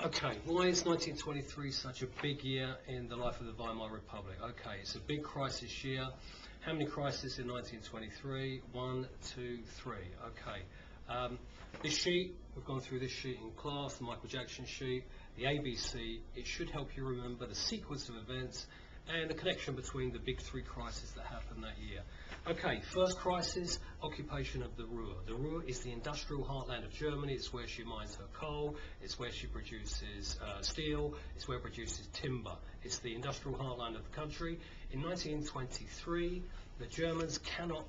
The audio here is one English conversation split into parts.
Okay, why is 1923 such a big year in the life of the Weimar Republic? Okay, it's a big crisis year. How many crises in 1923? 1, 2, 3. Okay. This sheet, we've gone through this sheet in class, the Michael Jackson sheet, the ABC. It should help you remember the sequence of events and the connection between the big three crises that happened that year. Okay, first crisis, occupation of the Ruhr. The Ruhr is the industrial heartland of Germany. It's where she mines her coal, it's where she produces steel, it's where it produces timber. It's the industrial heartland of the country. In 1923, the Germans cannot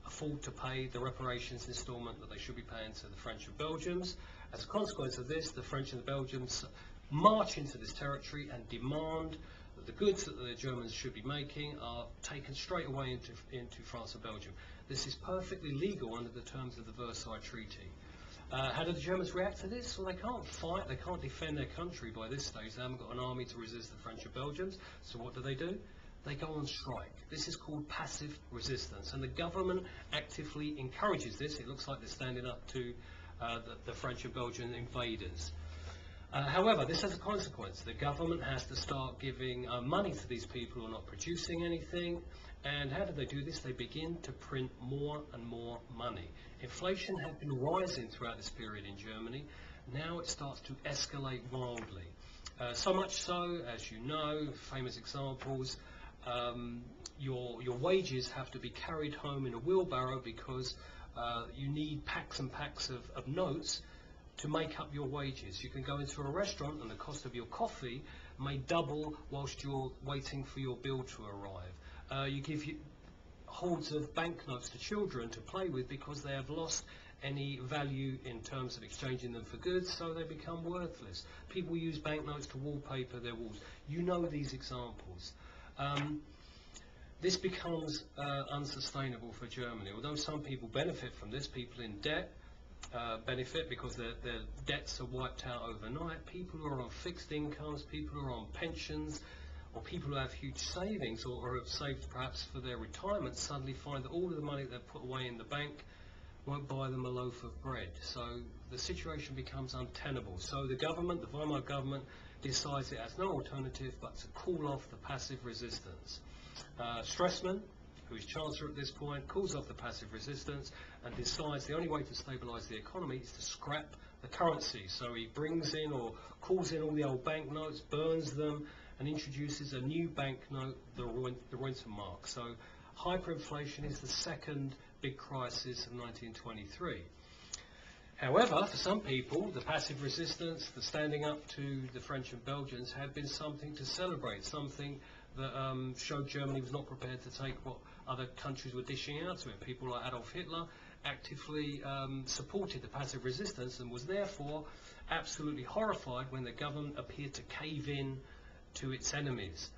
afford to pay the reparations instalment that they should be paying to the French and Belgians. As a consequence of this, the French and the Belgians march into this territory and demand that the goods that the Germans should be making are taken straight away into France and Belgium. This is perfectly legal under the terms of the Versailles Treaty. How do the Germans react to this? Well, they can't fight, they can't defend their country by this stage. They haven't got an army to resist the French and Belgians. So what do? They go on strike. This is called passive resistance, and the government actively encourages this. It looks like they're standing up to the French and Belgian invaders. However, this has a consequence. The government has to start giving money to these people who are not producing anything. And how do they do this? They begin to print more and more money. Inflation had been rising throughout this period in Germany. Now it starts to escalate wildly. So much so, as you know, famous examples, your wages have to be carried home in a wheelbarrow because you need packs and packs of notes to make up your wages. You can go into a restaurant and the cost of your coffee may double whilst you're waiting for your bill to arrive. You give hordes of banknotes to children to play with because they have lost any value in terms of exchanging them for goods, so they become worthless. People use banknotes to wallpaper their walls. You know these examples. This becomes unsustainable for Germany. Although some people benefit from this, people in debt benefit because their debts are wiped out overnight. People who are on fixed incomes, people who are on pensions, or people who have huge savings or have saved perhaps for their retirement suddenly find that all of the money they've put away in the bank won't buy them a loaf of bread. So the situation becomes untenable. So the government, the Weimar government, decides it has no alternative but to call off the passive resistance. Stresemann, who is Chancellor at this point, calls off the passive resistance and decides the only way to stabilise the economy is to scrap the currency. So he brings in or calls in all the old banknotes, burns them, and introduces a new banknote, the Rentenmark. So hyperinflation is the second big crisis of 1923. However, for some people, the passive resistance, the standing up to the French and Belgians, had been something to celebrate, something that showed Germany was not prepared to take what other countries were dishing out to it. People like Adolf Hitler actively supported the passive resistance and was therefore absolutely horrified when the government appeared to cave in to its enemies.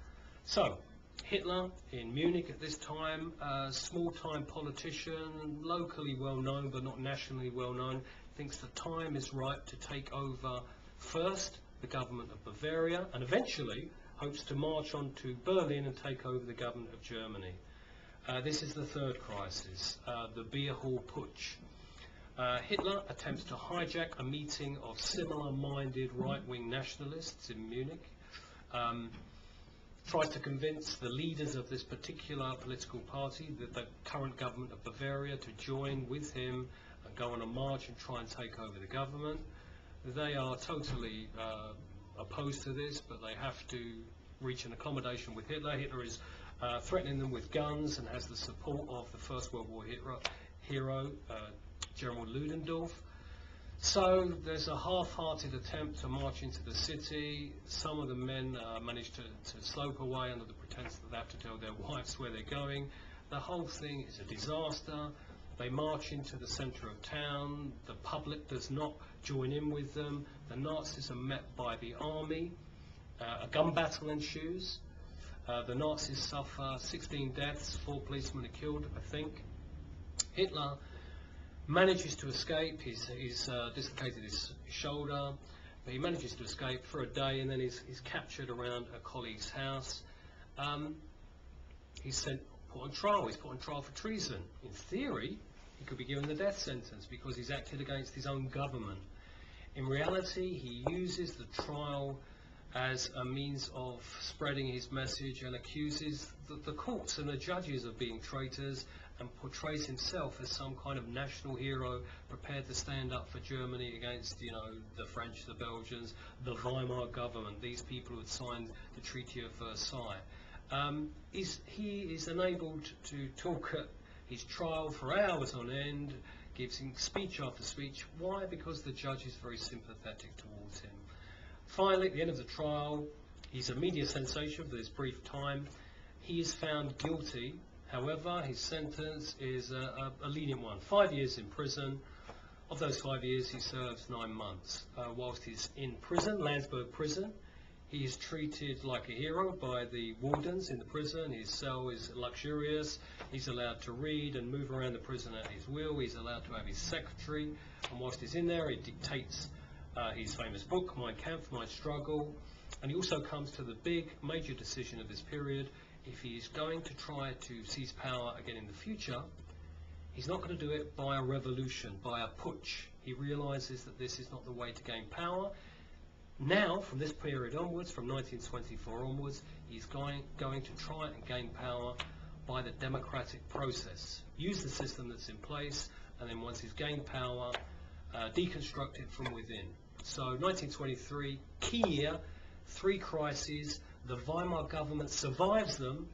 So, Hitler in Munich at this time, a small-time politician, locally well-known but not nationally well-known, thinks the time is right to take over first the government of Bavaria and eventually hopes to march on to Berlin and take over the government of Germany. This is the third crisis, the Beer Hall Putsch. Hitler attempts to hijack a meeting of similar-minded right-wing nationalists in Munich, tries to convince the leaders of this particular political party, the current government of Bavaria, to join with him and go on a march and try and take over the government. They are totally opposed to this, but they have to reach an accommodation with Hitler. Hitler is threatening them with guns and has the support of the First World War hero, General Ludendorff. So there's a half-hearted attempt to march into the city. Some of the men manage to slope away under the pretense that they have to tell their wives where they're going. The whole thing is a disaster. They march into the centre of town. The public does not join in with them. The Nazis are met by the army. A gun battle ensues. The Nazis suffer 16 deaths, 4 policemen are killed, I think. Hitler manages to escape. He's dislocated his shoulder. But he manages to escape for a day, and then he's captured around a colleague's house. He's put on trial. He's put on trial for treason. In theory, he could be given the death sentence because he's acted against his own government. In reality, he uses the trial as a means of spreading his message and accuses the courts and the judges of being traitors, and portrays himself as some kind of national hero prepared to stand up for Germany against, you know, the French, the Belgians, the Weimar government, these people who had signed the Treaty of Versailles. He is enabled to talk at his trial for hours on end, gives him speech after speech. Why? Because the judge is very sympathetic towards him. Finally, at the end of the trial, he's a media sensation for this brief time. He is found guilty. However, his sentence is a lenient one, 5 years in prison. Of those 5 years, he serves 9 months. Whilst he's in prison, Landsberg prison, he is treated like a hero by the wardens in the prison. His cell is luxurious. He's allowed to read and move around the prison at his will. He's allowed to have his secretary. And whilst he's in there, he dictates his famous book, Mein Kampf, My Struggle. And he also comes to the big, major decision of this period. If he is going to try to seize power again in the future, he's not going to do it by a revolution, by a putsch. He realizes that this is not the way to gain power. Now, from this period onwards, from 1924 onwards, he's going to try and gain power by the democratic process. Use the system that's in place, and then once he's gained power, deconstruct it from within. So 1923, key year, 3 crises. The Weimar government survives them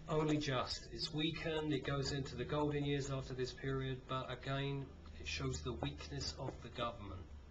only just. It's weakened, it goes into the golden years after this period, but again, it shows the weakness of the government.